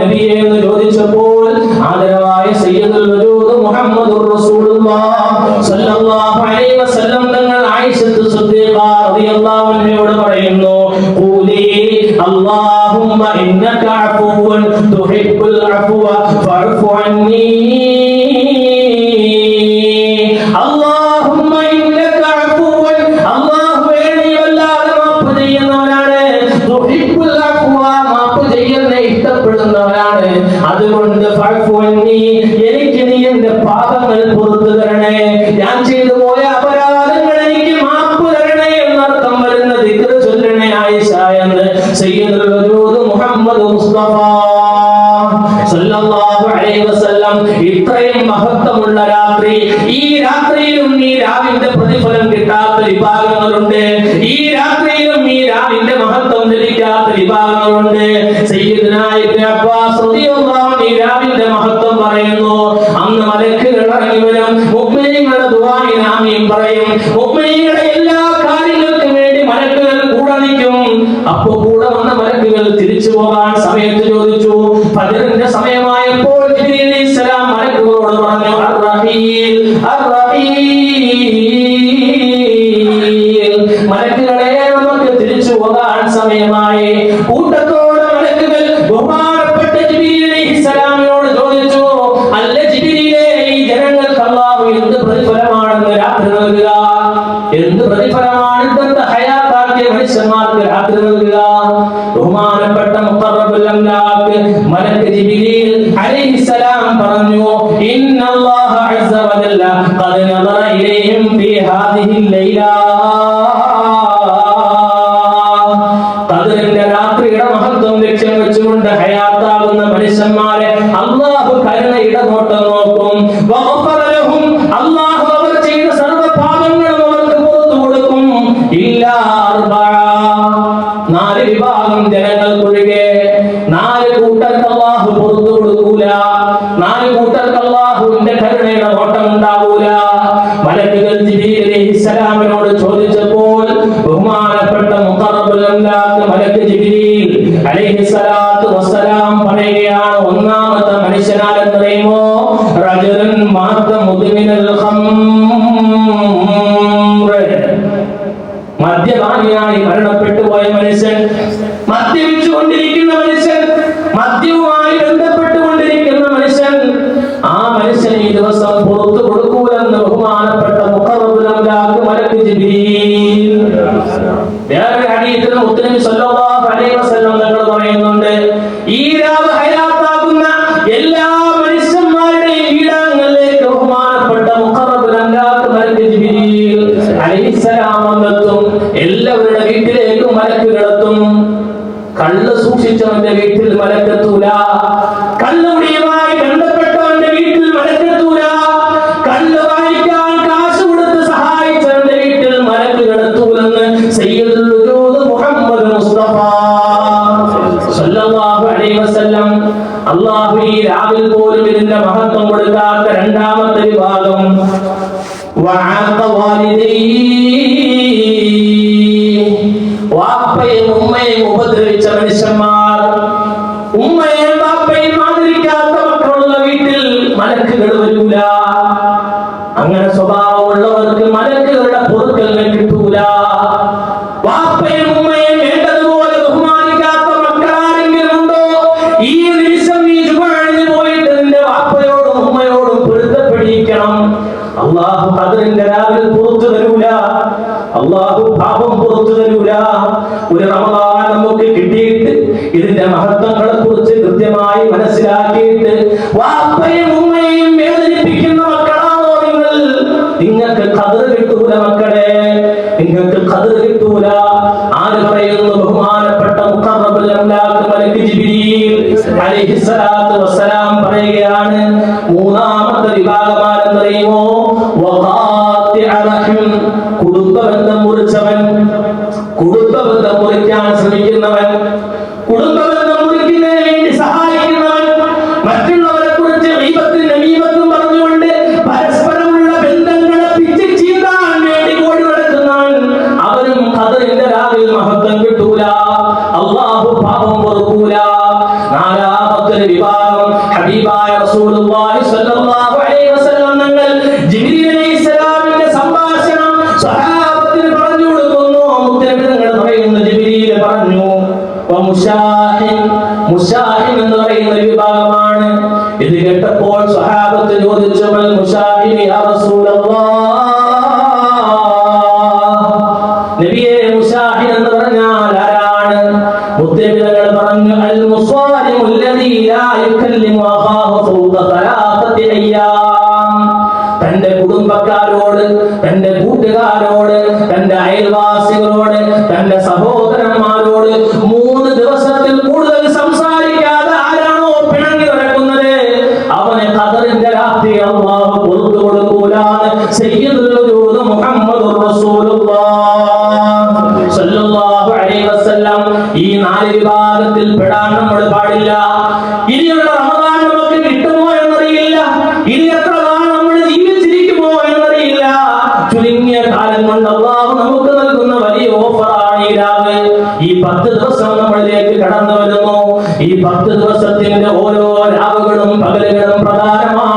നബിയെ എന്ന് ചോദിച്ചപ്പോൾ ആദരവായ സയ്യിദുൽ വജൂദ് മുഹമ്മദുർ റസൂലുള്ളാഹി സ്വല്ലല്ലാഹു അലൈഹി വസല്ലം തങ്ങൾ ആയിഷത്തു സിദ്ദീഖ റളിയല്ലാഹു അൻഹയോട് പറയുന്നു ഖൂലി അല്ലാഹുമ്മ ഇന്നക അഫുവ്വുൻ തുഹിബ്ബുൽ അഫ്വ ഫഅഫു അന്നി അല്ലാഹുമ്മ ഇന്നക അഫുവ്വുൻ അല്ലാഹുവേ നീ വല്ലാതെ മാപ്പ് ചെയ്യുന്നവനാണ് തുഹിബ്ബുൽ അഫ്വ മാപ്പ് ചെയ്യുന്നതിനെ ഇഷ്ടപ്പെടുന്നവനാണ് അതുകൊണ്ട് ഫഅഫു അന്നി എനിക്ക് നീ എൻ്റെ പാപങ്ങൾ പുറത്തു തരണേ ഞാൻ ചെയ്തു പോയ അപരാധങ്ങൾ എനിക്ക് മാപ്പ് തരണേ എന്നർത്ഥം വരുന്ന ദിക്ർ ചൊല്ലണേ ആയിഷ എന്ന് സയ്യിദുൽ വജൂദ് മുഹമ്മദ് മുസ്തഫ സല്ലല്ലാഹു അലൈഹി വസല്ലം ഇത്രയും മഹത്വമുള്ള രാത്രി ഈ രാത്രിയിലും ഈ രാവിന്റെ പ്രതിഫലം കിട്ടാത്ത വിഭാഗങ്ങളുണ്ട് ഈ രാത്രിയിലും ഈ രാവിന്റെ മഹത്വം ലഭിക്കാത്ത വിഭാഗങ്ങളുണ്ട് സയ്യിദുനാ ഇബ്നു അബ്ബാസ് റളിയല്ലാഹു അൻഹു ഈ രാവിന്റെ മഹത്വം പറയുന്നു അന്ന് മലക്കുകൾ ഇറങ്ങി വരും മുഅ്മിനീങ്ങളുടെ ദുആഇന് ആമീൻ പറയും മുഅ്മിനീങ്ങളുടെ എല്ലാ കാര്യങ്ങൾക്കും വേണ്ടി മലക്കുകൾ കൂടെ നിൽക്കും അപ്പോൾ കൂടെ വന്ന മലക്കുകൾ തിരിച്ചു പോകാൻ സമയത്ത് ചോദിച്ചു ഫജ്റിന്റെ സമയമായപ്പോൾ ജിബ്രീൽ അലൈഹിസ്സലാം മലക്കുകളോട് പറഞ്ഞു അർ-റഹീൽ മലക്കുകളെ നമുക്ക് തിരിച്ചു പോകാൻ സമയമായി കൂട്ടത്തോടെ മലക്കുകൾ ബഹുമാനപ്പെട്ട ജിബ്രീൽ അലൈഹിസ്സലാമിനോട് ചോദിച്ചു അല്ല ജിബ്രീലേ ഈ ജനങ്ങൾക്ക് അല്ലാഹു എന്ത് പ്രതിഫലമാണെന്ന് രാത്രി നൽകുക എന്ത് പ്രതിഫലമാണ് ഇന്നത്തെ ഹയാത്താക്കിയ മനുഷ്യന്മാർക്ക് രാത്രി നൽകുക ബഹുമാനപ്പെട്ട മുഖറബുൽ അംലാക്ക് മലക്ക് ജിബ്രീൽ അലൈഹിസ്സലാം പറഞ്ഞു ഇന്നല്ലാഹ അസ്സ വജല്ല ഖദ് നദറ ഇലൈഹിം ഫീ ഹാദിഹിൽ ലൈല ഖദറിന്റെ രാത്രിയുടെ മഹത്വം ലക്ഷ്യം വെച്ചുകൊണ്ട് ഹയാത്താകുന്ന മനുഷ്യന്മാരെ അല്ലാഹു കരുണയുടെ നോട്ടം നോക്കും വഗഫറ ലഹും അല്ലാഹു അവർ ചെയ്ത സർവ്വ പാപങ്ങളും അവർക്ക് പുറത്തു കൊടുക്കും ഇല്ലാ അർബഅ നാല് വിഭാഗം ജനങ്ങൾക്കൊഴികെ നാല് കൂട്ടർക്ക് അല്ലാഹു പുറത്തു കൊടുക്കൂല നാല് കൂട്ടർക്ക് അല്ലാഹുവിന്റെ കരുണയുടെ നോട്ടം ഉണ്ടാവൂല മലക്കുകൾ ജിബ്രീൽ അലൈഹിസ്സലാമിനോട് ചോദിച്ചപ്പോൾ ബഹുമാനപ്പെട്ട മുഖറബുൽ അംലാക്ക് മലക്ക് ജിബ്രീൽ അലൈഹിസ്സലാത്തു വസ്സലാം പറയുകയാണ് ഒന്നാമത്തെ മനുഷ്യനാരെന്നറിയുമോ റജുലുൻ മാത മുദ്മിനൽ ഖംർ മദ്യപാനിയായി മരണപ്പെട്ടു പോയ മനുഷ്യൻ മദ്യപിച്ചുകൊണ്ടിരിക്കുന്ന മനുഷ്യൻ മദ്യവുമായി ബന്ധപ്പെട്ടുകൊണ്ടിരിക്കുന്ന മനുഷ്യൻ ആ മനുഷ്യൻ ഈ ദിവസം പുറത്തു കൊടുക്കൂലെന്ന് ബഹുമാനപ്പെട്ട മുഖറബുൽ അംലാക്ക് മലക്ക് ജിബ്രീൽ വേറെ ഹദീസിൽ മുത്തനബി സല്ലല്ലാഹു അലൈഹി വസല്ലം തങ്ങൾ പറയുന്നുണ്ട് ഈ രാവ് ഹയാത്താകുന്ന എല്ലാ മനുഷ്യന്മാരുടെയും വീടങ്ങളിലേക്ക് ബഹുമാനപ്പെട്ട മുഖറബുൽ അംലാക്ക് മലക്ക് ജിബ്രീൽ അലൈഹിസ്സലാം വന്നെത്തും എല്ലാവരുടെ വീട്ടിലേക്കും മലക്കുകളെത്തും കള്ള് സൂക്ഷിച്ചവന്റെ വീട്ടിൽ മലക്കെത്തൂല കള്ളുകുടിയുമായി ബന്ധപ്പെട്ടവന്റെ വീട്ടിൽ മലക്കെത്തൂല കള്ള് വാങ്ങിക്കാൻ കാശ് കൊടുത്ത് സഹായിച്ചവന്റെ വീട്ടിൽ മലക്കുകളെത്തൂലെന്ന് സയ്യിദുൽ വജൂദ് മുഹമ്മദ് മുസ്തഫ സല്ലല്ലാഹു അലൈഹി വസല്ലം അല്ലാഹു ഈ രാവിൽ പോലും ഇതിന്റെ മഹത്വം കൊടുക്കാത്ത രണ്ടാമത്തെ വിഭാഗം വഅഖ വാലിദൈ വാപ്പയും ഉമ്മയും ഉപദ്രവിച്ച മനുഷ്യന്മാർ ഉമ്മയും വാപ്പയും ആദരിക്കാത്ത മക്കളുള്ള വീട്ടിൽ മലക്കുകൾ വരൂല അങ്ങനെ സ്വഭാവമുള്ളവർക്ക് മലക്കുകളുടെ പൊറുക്കലിനെ കിട്ടൂല വാപ്പയും ഉമ്മയും വേണ്ടതുപോലെ ബഹുമാനിക്കാത്ത മക്കളാരെങ്കിലും ഉണ്ടോ ഈ നിമിഷം നീ ചുമഴിഞ്ഞു പോയിട്ട് നിന്റെ വാപ്പയോടും ഉമ്മയോടും പൊരുത്തപ്പെടിക്കണം അല്ലാഹു ഖദറിന്റെ രാവിൽ പുറത്തു തരൂല അല്ലാഹു പാപം പുറത്തു തരൂല ഒരു റമദാൻ നമുക്ക് കിട്ടിയിട്ട് ഇതിന്റെ മഹത്വങ്ങളെ കുറിച്ച് കൃത്യമായി മനസ്സിലാക്കിയിട്ട് വാപ്പയും ഉമ്മയും വേദനിപ്പിക്കുന്ന മക്കളാണോ നിങ്ങൾക്ക് ഖദർ കിട്ടൂല മക്കളെ നിങ്ങൾക്ക് ഖദർ കിട്ടൂല ആര് പറയുന്നു ബഹുമാനപ്പെട്ട മുഖറബുൽ അംലാക്ക് മലക്ക് ജിബ്രീൽ അലൈഹിസ്സലാത്തു വസ്സലാം പറയുകയാണ് മൂന്നാമത്തെ വിഭാഗമാരെന്നറിയുമോ കുടുംബബന്ധം മുറിച്ചവൻ കുടുംബബന്ധം മുറിക്കാൻ ശ്രമിക്കുന്നവൻ കുടുംബബന്ധം മുറിക്കുന്നതിന് വേണ്ടി സഹായിക്കുന്നവൻ മറ്റുള്ളവരെ കുറിച്ച് ഗീബത്തും നമീമത്തും പറഞ്ഞുകൊണ്ട് പരസ്പരമുള്ള ബന്ധങ്ങളെ പിച്ച് ചീന്താൻ വേണ്ടി ഓടി നടക്കുന്നവൻ അവനും ഖദറിന്റെ രാവിൽ മഹത്വം കിട്ടൂല അല്ലാഹു പാപം പൊറുക്കൂല നാലാമത്തെ സ്വഹാബത്തിന്റെ വിഭാഗം ഹബീബായ റസൂലുള്ളാഹി സ്വല്ലല്ലാഹു അലൈഹി വസല്ലം തങ്ങൾ ജിബ്രീൽ അലൈഹിസ്സലാമിന്റെ സംഭാഷണം സ്വഹാബത്തിന് പറഞ്ഞു കൊടുക്കുന്നു. മുത്തനബിതങ്ങൾ പറയുന്നു, ജിബ്രീൽ പറഞ്ഞു, മുശാഹിൻ എന്ന് പറയുന്ന ഒരു വിഭാഗമാണ്. ഇത് കേട്ടപ്പോൾ സ്വഹാബത്ത് ചോദിച്ചു, മൽ മുശാഹിൻ യാ റസൂലല്ലാഹ്, നബിയേ മുശാഹിൻ എന്ന് പറഞ്ഞാൽ ആരാണ്? മുത്തനബിതങ്ങൾ പറഞ്ഞു, അൽ മുസ്വാലിമു അല്ലദീ ലാ യുകല്ലിമു അഖാഹു ഫൗക സലാസതി അയ്യാം. തന്റെ കുടുംബക്കാരോട്, തന്റെ കൂട്ടുകാരോട്, തന്റെ അയൽവാസികളോട്, തന്റെ സഹോദരന്മാരോട് 3 ദിവസത്തിൽ കൂടുതൽ സംസാരിക്കാതെ ആരാണോ പിണങ്ങി നടക്കുന്നത് അവനെ ഖദറിന്റെ രാത്രി അല്ലാഹു പുറത്തു കൊടുക്കൂലാന്ന് സയ്യിദുൽ വജൂദ് മുഹമ്മദുർ റസൂലുള്ളാഹി സ്വല്ലല്ലാഹു അലൈഹി വസല്ലം. ഈ 4 വിഭാഗത്തിൽ പെടാൻ നമ്മൾ പാടില്ല. ഇനിയുള്ള റമദാൻ നമുക്ക് കിട്ടുമോ എന്നറിയില്ല. ഇനി എത്ര കാലം നമ്മൾ ജീവിച്ചിരിക്കുമോ എന്നറിയില്ല. ചുരുങ്ങിയ കാലം കൊണ്ട് അല്ലാഹു നമുക്ക് നൽകുന്ന വലിയ ഓഫറാണ് ഈ രാവ്. ഈ 10 ദിവസം നമ്മളിലേക്ക് കടന്നു വരുന്നു. ഈ 10 ദിവസത്തിന്റെ ഓരോ രാവുകളും പകലുകളും പ്രധാനമാണ്.